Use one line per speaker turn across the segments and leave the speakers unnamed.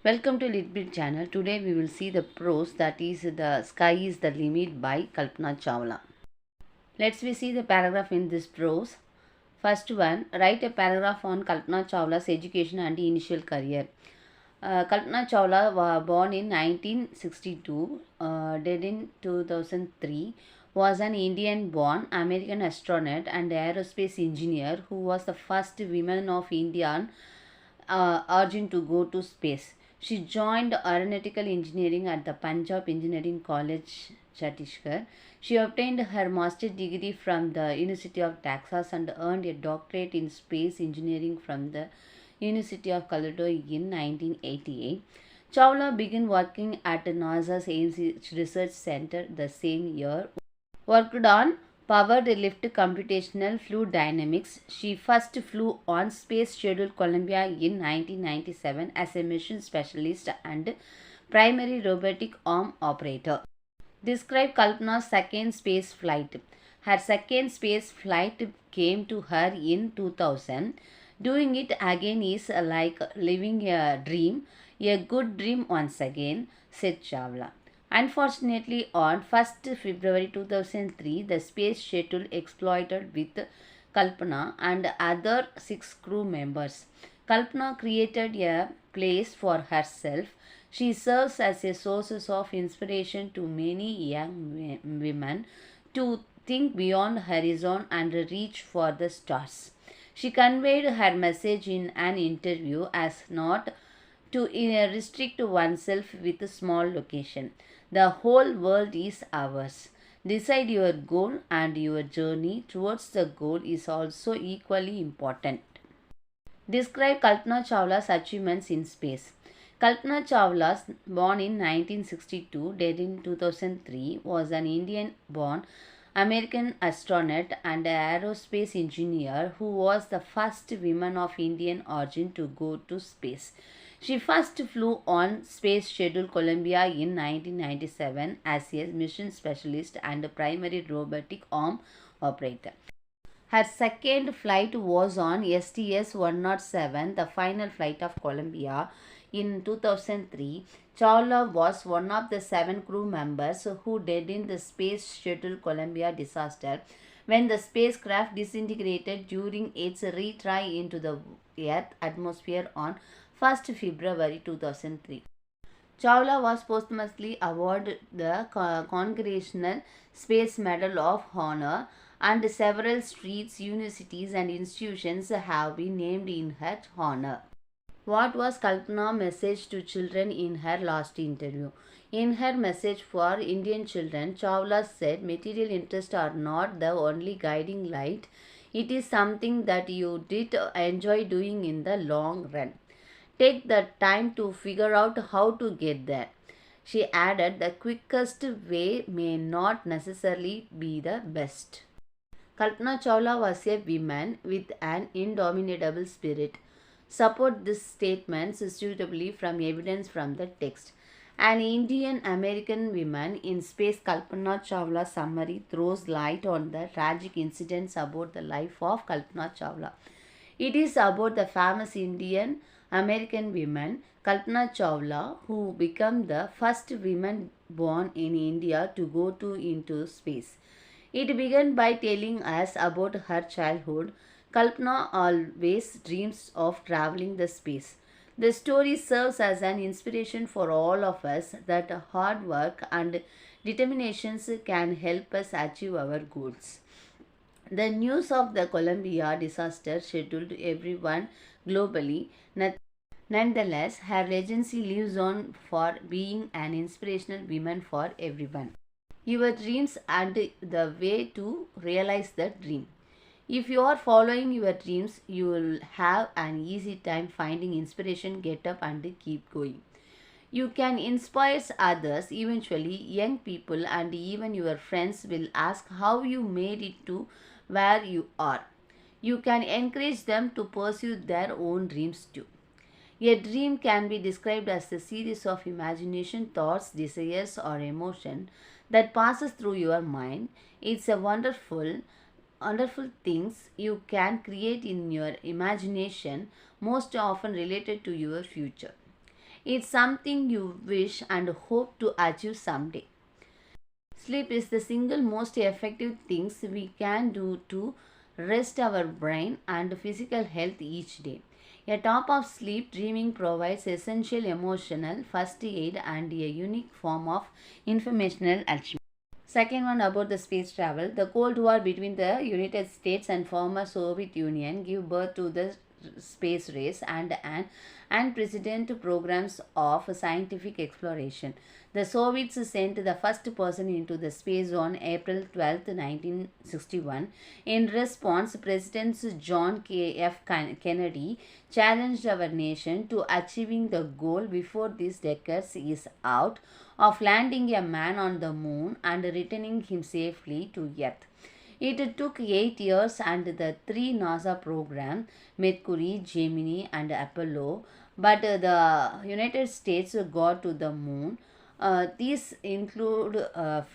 Welcome to Litbit channel. Today we will see the prose, that is The Sky is the Limit by Kalpana Chawla. Let's we see the paragraph in this prose. First one, write a paragraph on Kalpana Chawla's education and initial career. Kalpana Chawla was born in 1962, dead in 2003, was an Indian-born American astronaut and aerospace engineer who was the first woman of Indian origin to go to space. She joined aeronautical engineering at the Punjab Engineering College, Chhattisgarh. She obtained her master's degree from the University of Texas and earned a doctorate in space engineering from the University of Colorado in 1988. Chawla began working at NASA's Ames Research Center the same year. Worked on powered lift computational fluid dynamics. She first flew on Space Shuttle Columbia in 1997 as a mission specialist and primary robotic arm operator. Describe Kalpana's second space flight. Her second space flight came to her in 2000. Doing it again is like living a dream, a good dream once again, said Chawla. Unfortunately, on 1st February 2003, the space shuttle exploded with Kalpana and other 6 crew members. Kalpana created a place for herself. She serves as a source of inspiration to many young women to think beyond horizon and reach for the stars. She conveyed her message in an interview as not to restrict oneself with a small location. The whole world is ours. Decide your goal, and your journey towards the goal is also equally important. Describe Kalpana Chawla's achievements in space. Kalpana Chawla, born in 1962, dead in 2003, was an Indian-born American astronaut and aerospace engineer who was the first woman of Indian origin to go to space. She first flew on Space Shuttle Columbia in 1997 as a mission specialist and primary robotic arm operator. Her second flight was on STS-107, the final flight of Columbia, in 2003. Chawla was one of the 7 crew members who died in the Space Shuttle Columbia disaster when the spacecraft disintegrated during its retry into the Earth atmosphere on 1st February 2003. Chawla was posthumously awarded the Congressional Space Medal of Honor, and several streets, universities and institutions have been named in her honor. What was Kalpana's message to children in her last interview? In her message for Indian children, Chawla said material interests are not the only guiding light. It is something that you did enjoy doing in the long run. Take the time to figure out how to get there. She added, the quickest way may not necessarily be the best. Kalpana Chawla was a woman with an indomitable spirit. Support these statements suitably from evidence from the text. An Indian American woman in space. Kalpana Chawla summary throws light on the tragic incidents about the life of Kalpana Chawla. It is about the famous Indian American woman Kalpana Chawla, who became the first woman born in India to go into space. It began by telling us about her childhood. Kalpana always dreams of traveling the space. The story serves as an inspiration for all of us that hard work and determinations can help us achieve our goals. The news of the Columbia disaster scheduled everyone globally. Nonetheless, her legacy lives on for being an inspirational woman for everyone. Your dreams and the way to realize that dream. If you are following your dreams, you will have an easy time finding inspiration, get up and keep going. You can inspire others. Eventually, young people and even your friends will ask how you made it to where you are. You can encourage them to pursue their own dreams too. A dream can be described as a series of imagination, thoughts, desires, or emotion that passes through your mind. It's a wonderful things you can create in your imagination, most often related to your future. It's something you wish and hope to achieve someday. Sleep is the single most effective things we can do to rest our brain and physical health each day. A top of sleep dreaming provides essential emotional first aid and a unique form of informational achievement. Second one about the space travel. The Cold War between the United States and former Soviet Union gave birth to the space race and an unprecedented programs of scientific exploration. The Soviets sent the first person into the space on April 12, 1961. In response, Presidents John F. Kennedy challenged our nation to achieving the goal before this decade is out of landing a man on the moon and returning him safely to Earth. It took 8 years and the three NASA programs, Mercury, Gemini, and Apollo, but the United States got to the moon. These include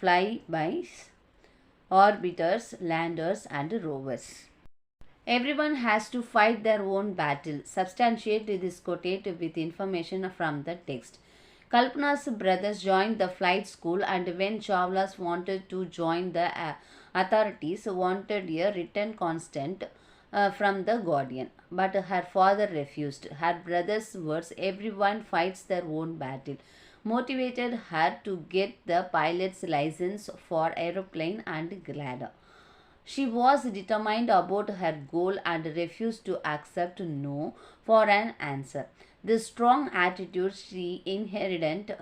flybys, orbiters, landers, and rovers. Everyone has to fight their own battle. Substantiate this quote with information from the text. Kalpana's brothers joined the flight school, and when Chawla's wanted to join, the authorities wanted a written consent from the guardian. But her father refused. Her brother's words, everyone fights their own battle, motivated her to get the pilot's license for aeroplane and glider. She was determined about her goal and refused to accept no for an answer. This strong attitude she inherited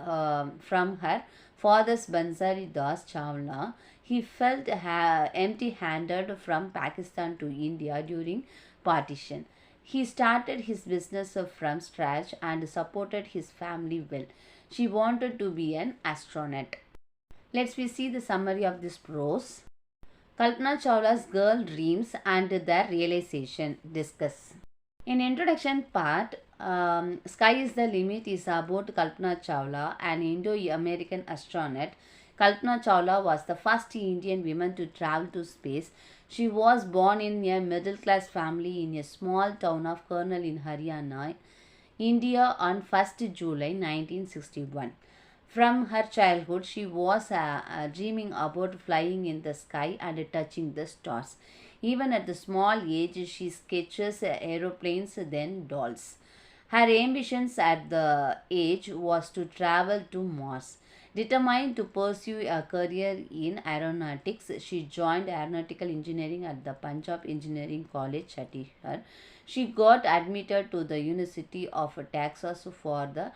from her father's Bansari Das Chawla. He felt empty-handed from Pakistan to India during partition. He started his business from scratch and supported his family well. She wanted to be an astronaut. Let's see the summary of this prose. Kalpana Chawla's girl dreams and their realization. Discuss. In introduction part, Sky is the Limit is about Kalpana Chawla, an Indo-American astronaut. Kalpana Chawla was the first Indian woman to travel to space. She was born in a middle-class family in a small town of Kurnool in Haryana, India on 1st July 1961. From her childhood, she was dreaming about flying in the sky and touching the stars. Even at the small age, she sketches aeroplanes, then dolls. Her ambitions at the age was to travel to Mars. Determined to pursue a career in aeronautics, she joined aeronautical engineering at the Punjab Engineering College, Chhattisgarh. She got admitted to the University of Texas for the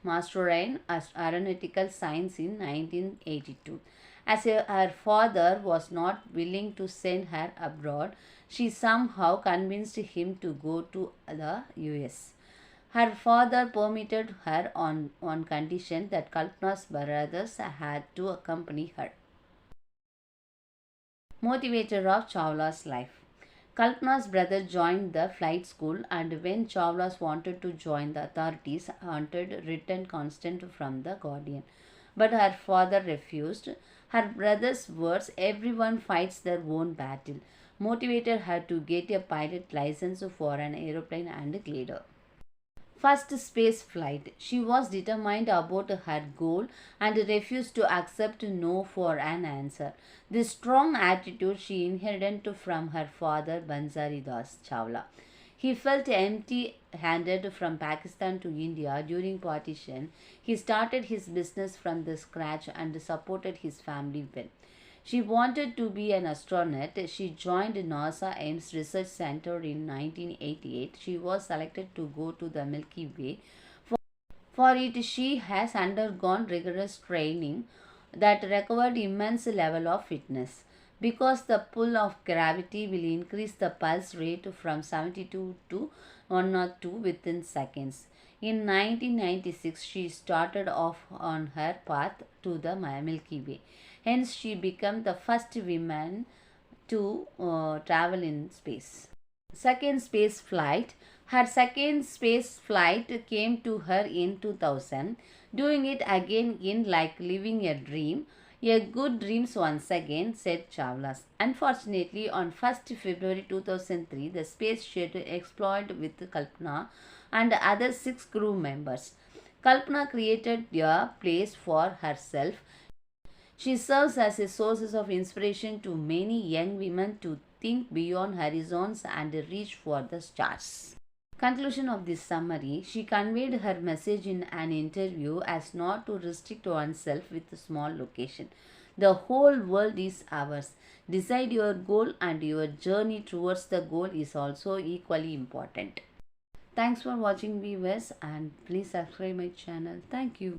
Master in Aeronautical Science in 1982. As her father was not willing to send her abroad, she somehow convinced him to go to the US. Her father permitted her on condition that Kalpana's brothers had to accompany her. Motivator of Chawla's life. Kalpana's brother joined the flight school, and when Chawla's wanted to join, the authorities wanted written consent from the guardian. But her father refused. Her brother's words, everyone fights their own battle, motivated her to get a pilot license for an aeroplane and glider. First space flight. She was determined about her goal and refused to accept no for an answer. This strong attitude she inherited from her father Bansari Das Chawla. He felt empty-handed from Pakistan to India during partition. He started his business from the scratch and supported his family well. She wanted to be an astronaut. She joined NASA Ames Research Center in 1988. She was selected to go to the Milky Way. For it, she has undergone rigorous training that required immense level of fitness. Because the pull of gravity will increase the pulse rate from 72 to 102 within seconds. In 1996, she started off on her path to the Milky Way. Hence, she became the first woman to travel in space. Second space flight. Her second space flight came to her in 2000. Doing it again in like living a dream. A good dreams once again, said Chawla. Unfortunately, on 1st February 2003, the space shuttle exploded with Kalpana and other 6 crew members. Kalpana created a place for herself. She serves as a source of inspiration to many young women to think beyond horizons and reach for the stars. Conclusion of this summary: she conveyed her message in an interview as not to restrict oneself with a small location. The whole world is ours. Decide your goal, and your journey towards the goal is also equally important. Thanks for watching, viewers, and please subscribe my channel. Thank you.